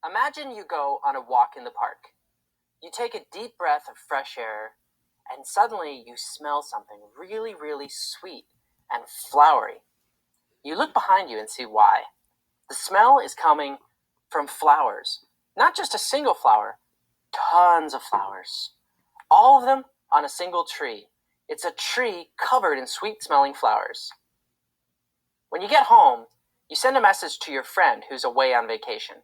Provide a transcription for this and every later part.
Imagine you go on a walk in the park. You take a deep breath of fresh air, and suddenly you smell something really, really sweet and flowery. You look behind you and see why. The smell is coming from flowers. Not just a single flower, tons of flowers. All of them on a single tree. It's a tree covered in sweet-smelling flowers. When you get home, you send a message to your friend who's away on vacation.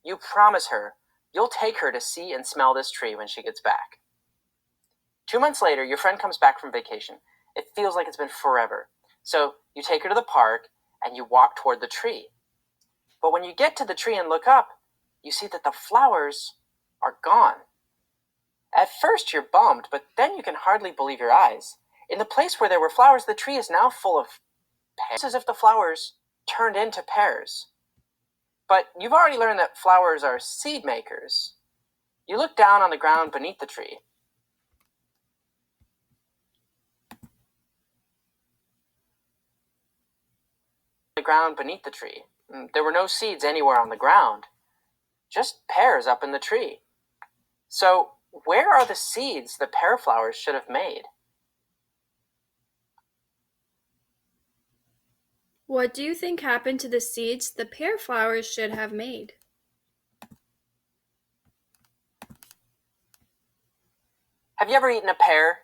You promise her you'll take her to see and smell this tree when she gets back. 2 months later, your friend comes back from vacation. It feels like it's been forever. So you take her to the park and you walk toward the tree. But when you get to the tree and look up, you see that the flowers are gone. At first you're bummed, but then you can hardly believe your eyes. In the place where there were flowers, the tree is now full of pears. It's as if the flowers turned into pears. But you've already learned that flowers are seed makers. You look down on the ground beneath the tree. There were no seeds anywhere on the ground, just pears up in the tree. So where are the seeds the pear flowers should have made? What do you think happened to the seeds the pear flowers should have made? Have you ever eaten a pear?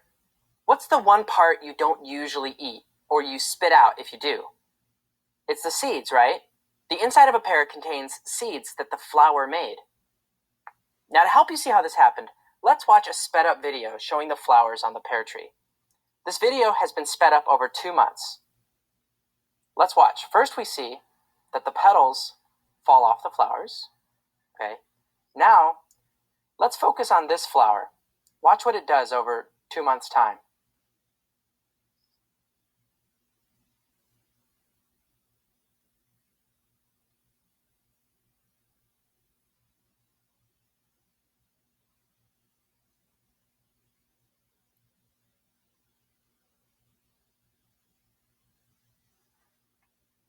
What's the one part you don't usually eat, or you spit out if you do? It's the seeds, right? The inside of a pear contains seeds that the flower made. Now, to help you see how this happened, let's watch a sped up video showing the flowers on the pear tree. This video has been sped up over 2 months. Let's watch. First, we see that the petals fall off the flowers. Okay. Now, let's focus on this flower. Watch what it does over 2 months' time.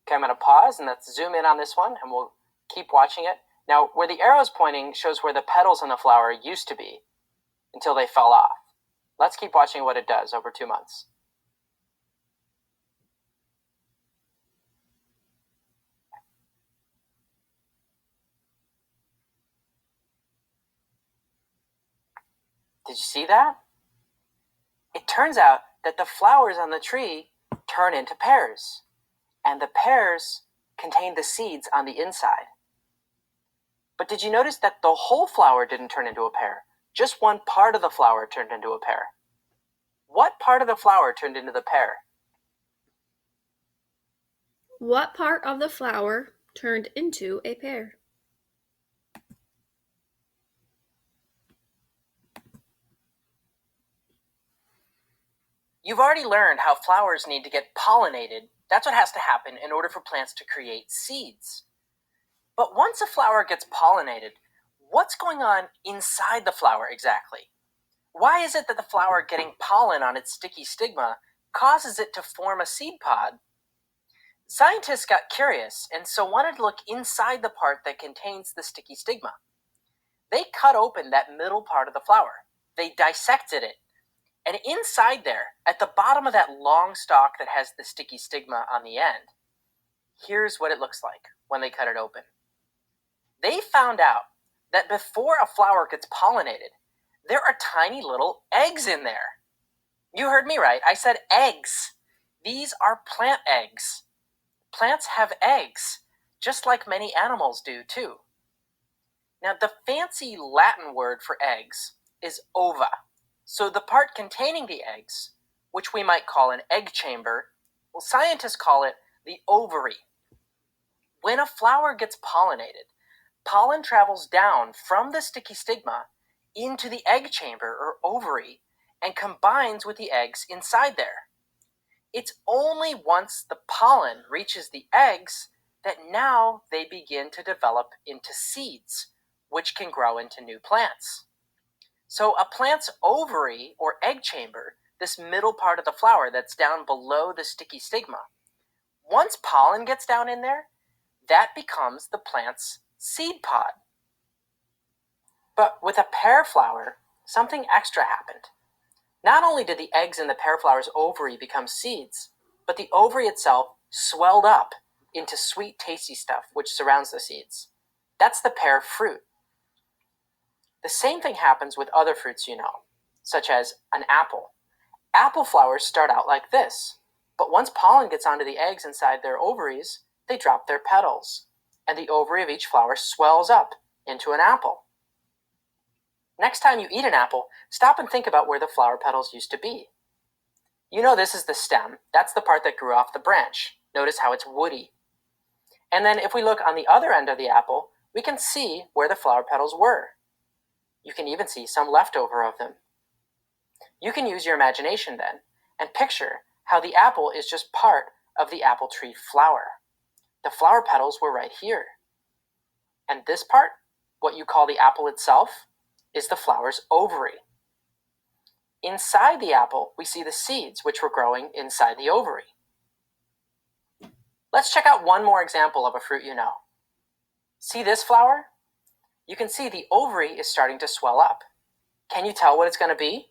Okay, I'm going to pause and let's zoom in on this one and we'll keep watching it. Now, where the arrow is pointing shows where the petals on the flower used to be until they fell off. Let's keep watching what it does over 2 months. Did you see that? It turns out that the flowers on the tree turn into pears, and the pears contain the seeds on the inside. But did you notice that the whole flower didn't turn into a pear? Just one part of the flower turned into a pear. What part of the flower turned into the pear? What part of the flower turned into a pear? You've already learned how flowers need to get pollinated. That's what has to happen in order for plants to create seeds. But once a flower gets pollinated, what's going on inside the flower exactly? Why is it that the flower getting pollen on its sticky stigma causes it to form a seed pod? Scientists got curious and so wanted to look inside the part that contains the sticky stigma. They cut open that middle part of the flower. They dissected it. And inside there, at the bottom of that long stalk that has the sticky stigma on the end, here's what it looks like when they cut it open. They found out that before a flower gets pollinated, there are tiny little eggs in there. You heard me right. I said eggs. These are plant eggs. Plants have eggs, just like many animals do too. Now, the fancy Latin word for eggs is ova. So the part containing the eggs, which we might call an egg chamber, well, scientists call it the ovary. When a flower gets pollinated, pollen travels down from the sticky stigma into the egg chamber or ovary and combines with the eggs inside there. It's only once the pollen reaches the eggs that now they begin to develop into seeds, which can grow into new plants. So a plant's ovary or egg chamber, this middle part of the flower that's down below the sticky stigma, once pollen gets down in there, that becomes the plant's seed pod. But with a pear flower, something extra happened. Not only did the eggs in the pear flower's ovary become seeds, but the ovary itself swelled up into sweet, tasty stuff which surrounds the seeds. That's the pear fruit. The same thing happens with other fruits you know, such as an apple. Apple flowers start out like this, but once pollen gets onto the eggs inside their ovaries, they drop their petals, and the ovary of each flower swells up into an apple. Next time you eat an apple, stop and think about where the flower petals used to be. You know this is the stem. That's the part that grew off the branch. Notice how it's woody. And then if we look on the other end of the apple, we can see where the flower petals were. You can even see some leftover of them. You can use your imagination then and picture how the apple is just part of the apple tree flower. The flower petals were right here. And this part, what you call the apple itself, is the flower's ovary. Inside the apple, we see the seeds which were growing inside the ovary. Let's check out one more example of a fruit you know. See this flower? You can see the ovary is starting to swell up. Can you tell what it's going to be?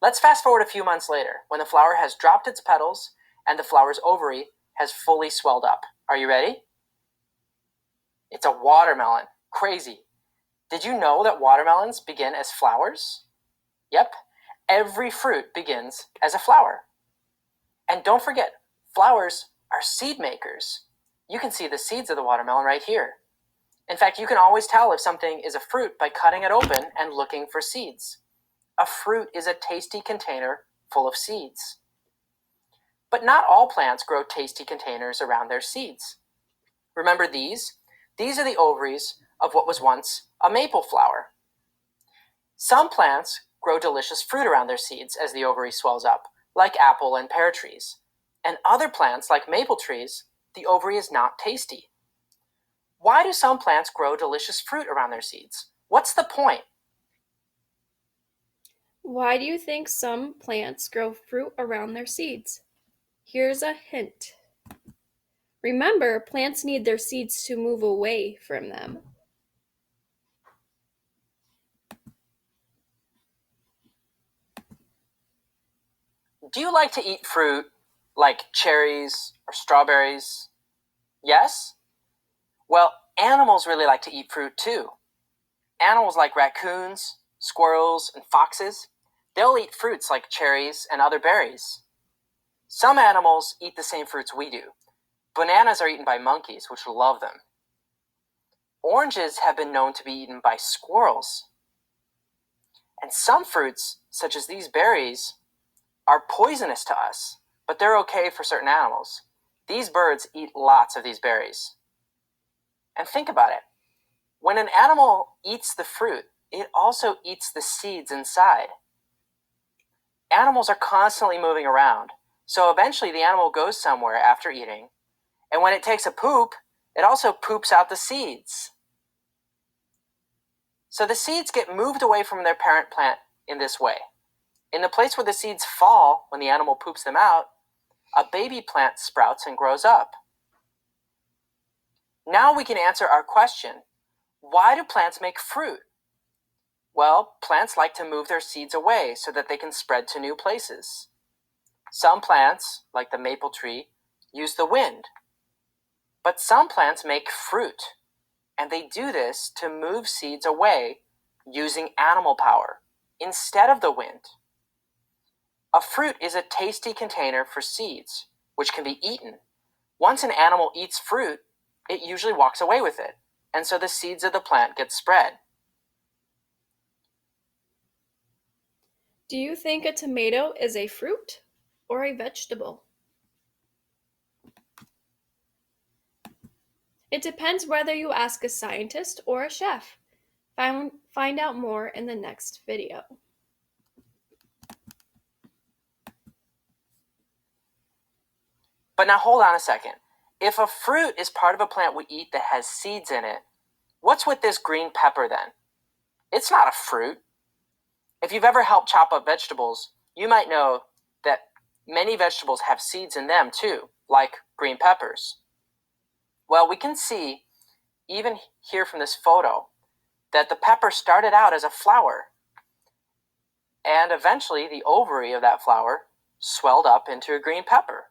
Let's fast forward a few months later, when the flower has dropped its petals and the flower's ovary has fully swelled up. Are you ready? It's a watermelon. Crazy. Did you know that watermelons begin as flowers? Yep, every fruit begins as a flower. And don't forget, flowers are seed makers. You can see the seeds of the watermelon right here. In fact, you can always tell if something is a fruit by cutting it open and looking for seeds. A fruit is a tasty container full of seeds. But not all plants grow tasty containers around their seeds. Remember these? These are the ovaries of what was once a maple flower. Some plants grow delicious fruit around their seeds as the ovary swells up, like apple and pear trees. And other plants, like maple trees, the ovary is not tasty. Why do some plants grow delicious fruit around their seeds? What's the point? Why do you think some plants grow fruit around their seeds? Here's a hint. Remember, plants need their seeds to move away from them. Do you like to eat fruit like cherries or strawberries? Yes? Well, animals really like to eat fruit too. Animals like raccoons, squirrels, and foxes, they'll eat fruits like cherries and other berries. Some animals eat the same fruits we do. Bananas are eaten by monkeys, which love them. Oranges have been known to be eaten by squirrels. And some fruits, such as these berries, are poisonous to us, but they're okay for certain animals. These birds eat lots of these berries. And think about it. When an animal eats the fruit, it also eats the seeds inside. Animals are constantly moving around, so eventually the animal goes somewhere after eating, and when it takes a poop, it also poops out the seeds. So the seeds get moved away from their parent plant in this way. In the place where the seeds fall when the animal poops them out, a baby plant sprouts and grows up. Now we can answer our question, why do plants make fruit? Well, plants like to move their seeds away so that they can spread to new places. Some plants, like the maple tree, use the wind. But some plants make fruit, and they do this to move seeds away using animal power instead of the wind. A fruit is a tasty container for seeds, which can be eaten. Once an animal eats fruit, it usually walks away with it, and so the seeds of the plant get spread. Do you think a tomato is a fruit or a vegetable? It depends whether you ask a scientist or a chef. Find out more in the next video. But now hold on a second. If a fruit is part of a plant we eat that has seeds in it, what's with this green pepper then? It's not a fruit. If you've ever helped chop up vegetables, you might know that many vegetables have seeds in them too, like green peppers. Well, we can see, even here from this photo, that the pepper started out as a flower, and eventually the ovary of that flower swelled up into a green pepper.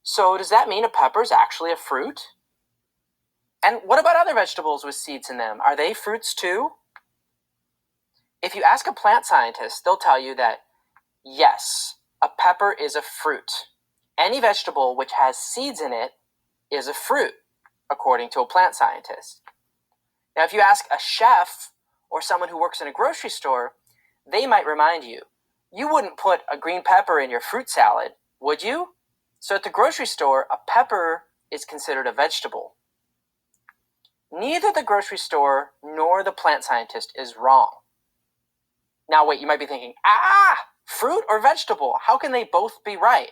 So does that mean a pepper is actually a fruit? And what about other vegetables with seeds in them? Are they fruits too? If you ask a plant scientist, they'll tell you that yes, a pepper is a fruit. Any vegetable which has seeds in it is a fruit, according to a plant scientist. Now, if you ask a chef or someone who works in a grocery store, they might remind you, you wouldn't put a green pepper in your fruit salad, would you? So at the grocery store, a pepper is considered a vegetable. Neither the grocery store nor the plant scientist is wrong. Now wait, you might be thinking, fruit or vegetable? How can they both be right?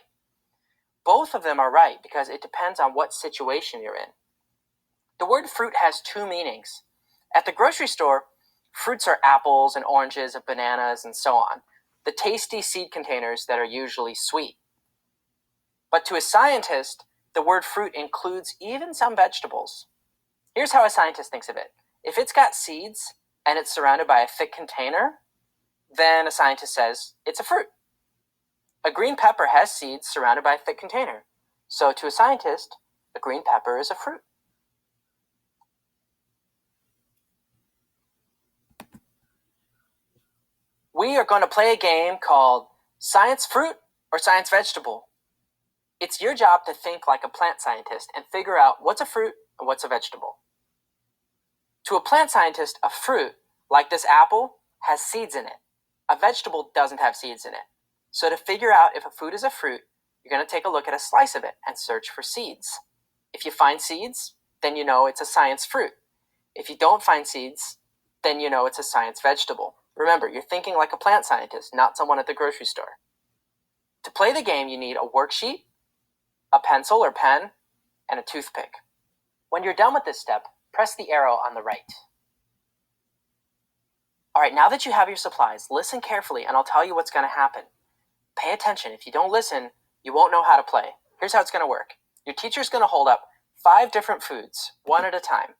Both of them are right because it depends on what situation you're in. The word fruit has two meanings. At the grocery store, fruits are apples and oranges and bananas and so on, the tasty seed containers that are usually sweet. But to a scientist, the word fruit includes even some vegetables. Here's how a scientist thinks of it. If it's got seeds and it's surrounded by a thick container, then a scientist says it's a fruit. A green pepper has seeds surrounded by a thick container. So to a scientist, a green pepper is a fruit. We are going to play a game called Science Fruit or Science Vegetable. It's your job to think like a plant scientist and figure out what's a fruit and what's a vegetable. To a plant scientist, a fruit, like this apple, has seeds in it. A vegetable doesn't have seeds in it. So to figure out if a food is a fruit, you're going to take a look at a slice of it and search for seeds. If you find seeds, then you know it's a science fruit. If you don't find seeds, then you know it's a science vegetable. Remember, you're thinking like a plant scientist, not someone at the grocery store. To play the game, you need a worksheet, a pencil or pen, and a toothpick. When you're done with this step, press the arrow on the right. All right, now that you have your supplies, listen carefully and I'll tell you what's going to happen. Pay attention. If you don't listen, you won't know how to play. Here's how it's going to work. Your teacher's going to hold up 5 different foods, one at a time.